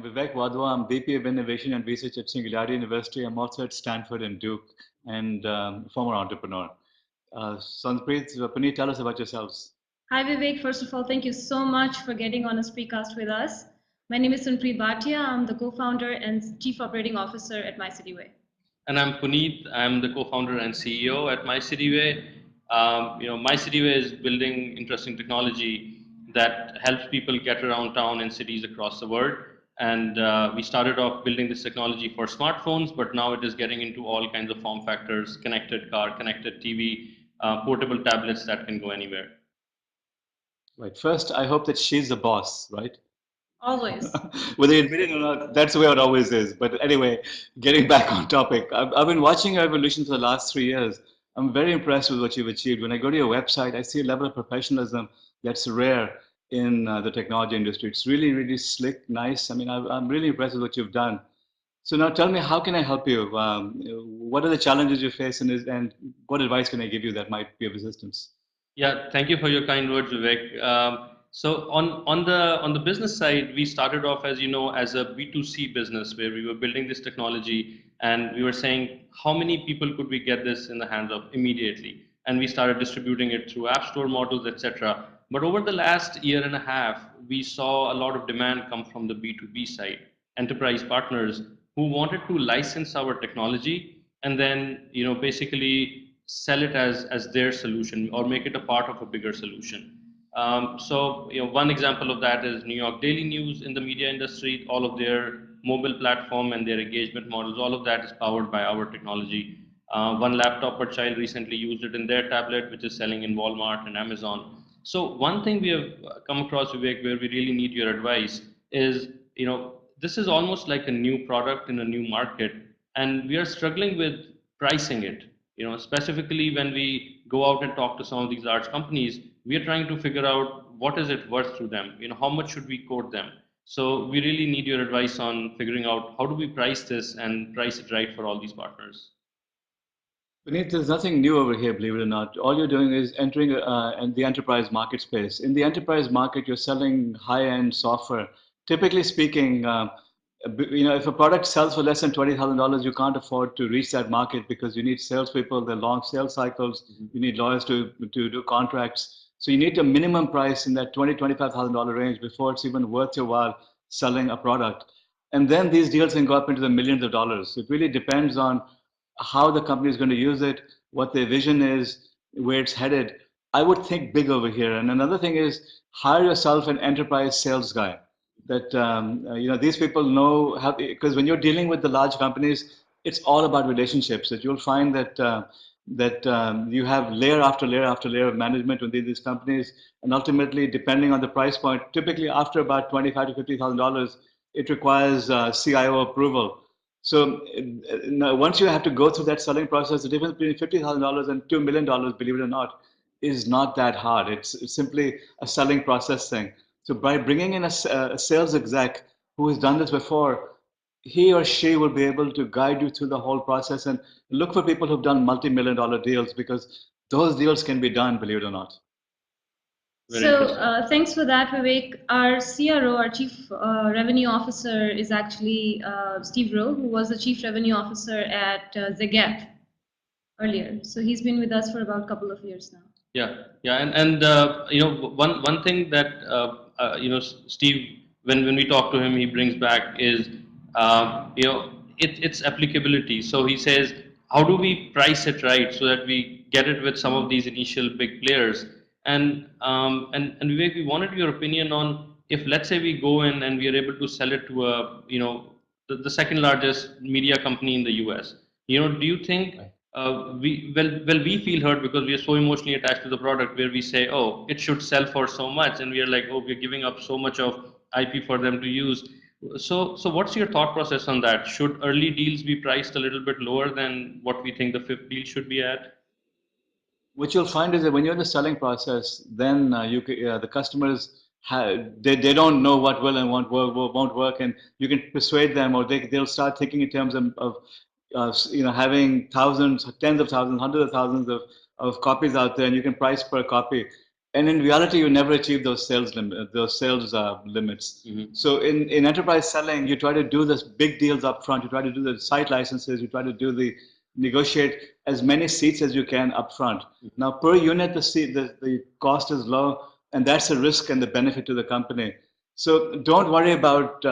Vivek Wadhwa. I'm VP of Innovation and Research at Singularity University. I'm also at Stanford and Duke, and former entrepreneur. Sanpreet, Puneet, tell us about yourselves. Hi Vivek, first of all, thank you so much for getting on a Spreecast with us. My name is Sunpreet Bhatia. I'm the co-founder and chief operating officer at MyCityWay. And I'm Puneet. I'm the co-founder and CEO at MyCityWay. MyCityWay is building interesting technology that helps people get around town in cities across the world. And we started off building this technology for smartphones, but now it is getting into all kinds of form factors: connected car, connected TV, portable tablets that can go anywhere. Right. First, I hope that she's the boss, right? Always. Whether you admit it or not, that's the way it always is. But anyway, getting back on topic, I've been watching your evolution for the last 3 years. I'm very impressed with what you've achieved. When I go to your website, I see a level of professionalism that's rare in the technology industry. It's really, really slick, nice. I mean, I'm really impressed with what you've done. So now tell me, how can I help you? What are the challenges you face, and what advice can I give you that might be of assistance? Yeah, thank you for your kind words, Vivek. So on the business side, we started off, as you know, as a B2C business where we were building this technology and we were saying how many people could we get this in the hands of immediately, and we started distributing it through app store models, etc. But over the last year and a half, we saw a lot of demand come from the B2B side, enterprise partners who wanted to license our technology and then basically sell it as their solution or make it a part of a bigger solution. One example of that is New York Daily News in the media industry. All of their mobile platform and their engagement models, all of that is powered by our technology. One laptop per child recently used it in their tablet, which is selling in Walmart and Amazon. So one thing we have come across, Vivek, where we really need your advice is, this is almost like a new product in a new market, and we are struggling with pricing it. Specifically when we go out and talk to some of these large companies, we are trying to figure out what is it worth to them. How much should we quote them? So we really need your advice on figuring out how do we price this and price it right for all these partners. Puneet, there's nothing new over here, believe it or not. All you're doing is entering in the enterprise market space. In the enterprise market, you're selling high-end software. Typically speaking, if a product sells for less than $20,000, you can't afford to reach that market because you need salespeople, there are long sales cycles, you need lawyers to do contracts. So you need a minimum price in that $20,000 to $25,000 range before it's even worth your while selling a product. And then these deals can go up into the millions of dollars. It really depends on how the company is going to use it, what their vision is, where it's headed. I would think big over here. And another thing is hire yourself an enterprise sales guy. That these people know how, because when you're dealing with the large companies, it's all about relationships. That you'll find that you have layer after layer after layer of management within these companies, and ultimately, depending on the price point, typically after about $25,000 to $50,000, it requires CIO approval. So now once you have to go through that selling process, the difference between $50,000 and $2 million, believe it or not, is not that hard. It's simply a selling process thing. So by bringing in a sales exec who has done this before, he or she will be able to guide you through the whole process and look for people who've done multi-million-dollar deals, because those deals can be done, believe it or not. Very So interesting. thanks for that, Vivek. Our CRO, our Chief Revenue Officer, is actually Steve Rowe, who was the Chief Revenue Officer at The Gap earlier. So he's been with us for about a couple of years now. Yeah, and one thing that Steve, when we talk to him, he brings back is its applicability. So he says, how do we price it right so that we get it with some of these initial big players? And Vivek, we wanted your opinion on, if let's say we go in and we are able to sell it to the second largest media company in the US. Do you think we feel hurt because we are so emotionally attached to the product, where we say, oh, it should sell for so much, and we are like, oh, we're giving up so much of IP for them to use. So what's your thought process on that? Should early deals be priced a little bit lower than what we think the fifth deal should be at? What you'll find is that when you're in the selling process, then the customers they don't know what will and won't work, and you can persuade them, or they'll start thinking in terms of having thousands, tens of thousands, hundreds of thousands of copies out there, and you can price per copy. And in reality, you never achieve those sales limits. So in enterprise selling, you try to do this big deals up front. You try to do the site licenses. You try to do the negotiate as many seats as you can up front. Now, per unit, the cost is low, and that's a risk and the benefit to the company. So don't worry about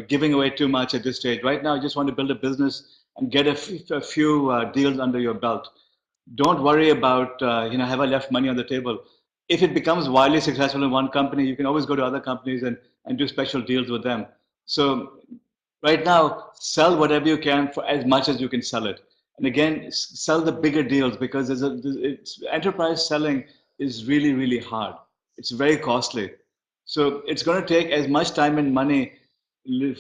giving away too much at this stage. Right now, you just want to build a business and get a few deals under your belt. Don't worry about, have I left money on the table? If it becomes wildly successful in one company, you can always go to other companies and do special deals with them. So right now, sell whatever you can for as much as you can sell it. And again, sell the bigger deals because enterprise selling is really, really hard. It's very costly. So it's going to take as much time and money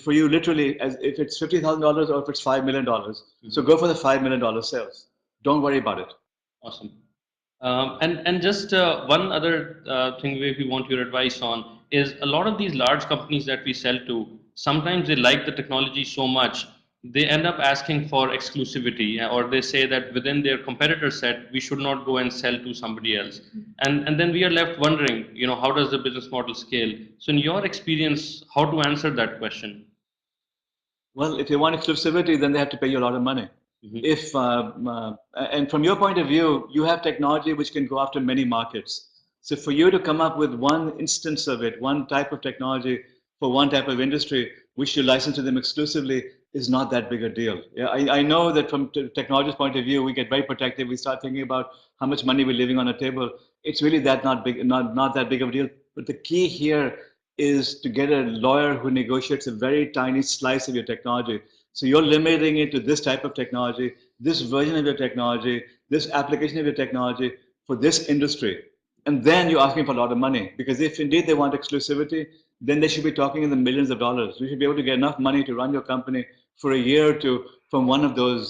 for you literally as if it's $50,000 or if it's $5 million. So go for the $5 million sales. Don't worry about it. Awesome. And just one other thing we want your advice on is a lot of these large companies that we sell to, sometimes they like the technology so much, they end up asking for exclusivity, or they say that within their competitor set, we should not go and sell to somebody else. And then we are left wondering, how does the business model scale? So in your experience, how to answer that question? Well, if you want exclusivity, then they have to pay you a lot of money. And from your point of view, you have technology which can go after many markets. So for you to come up with one instance of it, one type of technology for one type of industry, which you license to them exclusively, is not that big a deal. Yeah, I know that from technology's point of view, we get very protective. We start thinking about how much money we're leaving on a table. It's really not that big of a deal. But the key here is to get a lawyer who negotiates a very tiny slice of your technology. So you're limiting it to this type of technology, this version of your technology, this application of your technology for this industry. And then you're asking for a lot of money, because if indeed they want exclusivity, then they should be talking in the millions of dollars. You should be able to get enough money to run your company for a year or two from one of those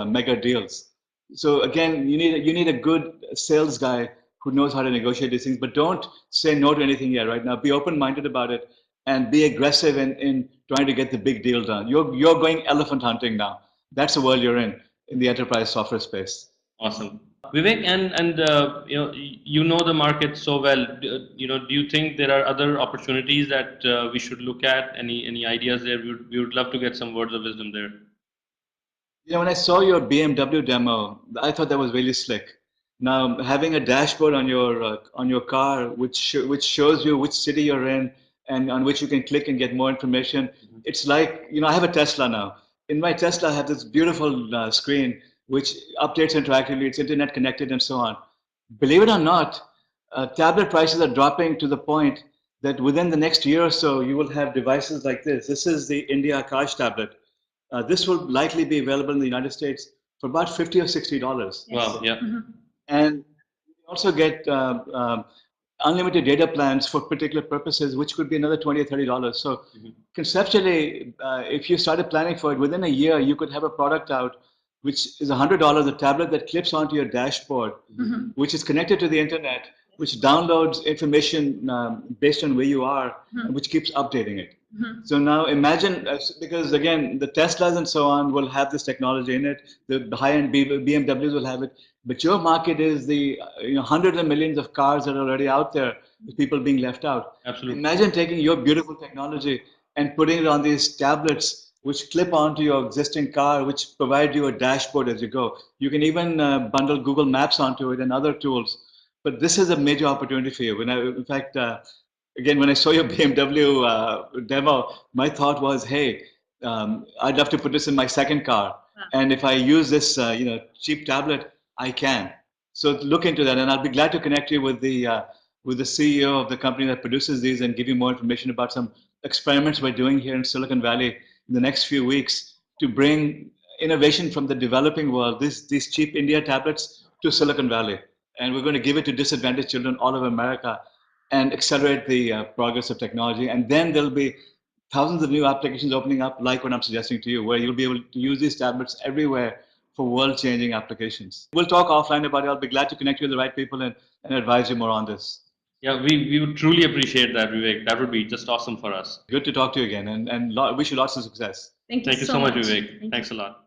mega deals. So again, you need a good sales guy who knows how to negotiate these things, but don't say no to anything yet right now. Be open-minded about it and be aggressive in trying to get the big deal done. You're going elephant hunting now. That's the world you're in the enterprise software space. Awesome. Vivek, and you know the market so well. Do you think there are other opportunities that we should look at? Any ideas there? We would love to get some words of wisdom there. When I saw your BMW demo, I thought that was really slick. Now, having a dashboard on your car, which shows you which city you're in and on which you can click and get more information. It's like, I have a Tesla now. In my Tesla, I have this beautiful screen which updates interactively. It's internet connected and so on. Believe it or not, tablet prices are dropping to the point that within the next year or so, you will have devices like this. This is the India Akash tablet. This will likely be available in the United States for about $50 or $60. Wow, yeah. And you also get unlimited data plans for particular purposes, which could be another $20 or $30. So conceptually, if you started planning for it, within a year, you could have a product out which is $100, a tablet that clips onto your dashboard, which is connected to the internet, which downloads information based on where you are, and which keeps updating it. So now imagine, because again, the Teslas and so on will have this technology in it, the high-end BMWs will have it, but your market is the hundreds of millions of cars that are already out there, with people being left out. Absolutely. Imagine taking your beautiful technology and putting it on these tablets which clip onto your existing car, which provide you a dashboard as you go. You can even bundle Google Maps onto it and other tools. But this is a major opportunity for you. In fact, again, when I saw your BMW demo, my thought was, hey, I'd love to put this in my second car. And if I use this cheap tablet, I can. So look into that, and I'll be glad to connect you with the CEO of the company that produces these and give you more information about some experiments we're doing here in Silicon Valley in the next few weeks to bring innovation from the developing world, these cheap India tablets, to Silicon Valley. And we're going to give it to disadvantaged children all over America and accelerate the progress of technology. And then there'll be thousands of new applications opening up, like what I'm suggesting to you, where you'll be able to use these tablets everywhere for world-changing applications. We'll talk offline about it. I'll be glad to connect you with the right people and advise you more on this. Yeah, we would truly appreciate that, Vivek. That would be just awesome for us. Good to talk to you again, and wish you lots of success. Thank you so much, Vivek. Thanks a lot.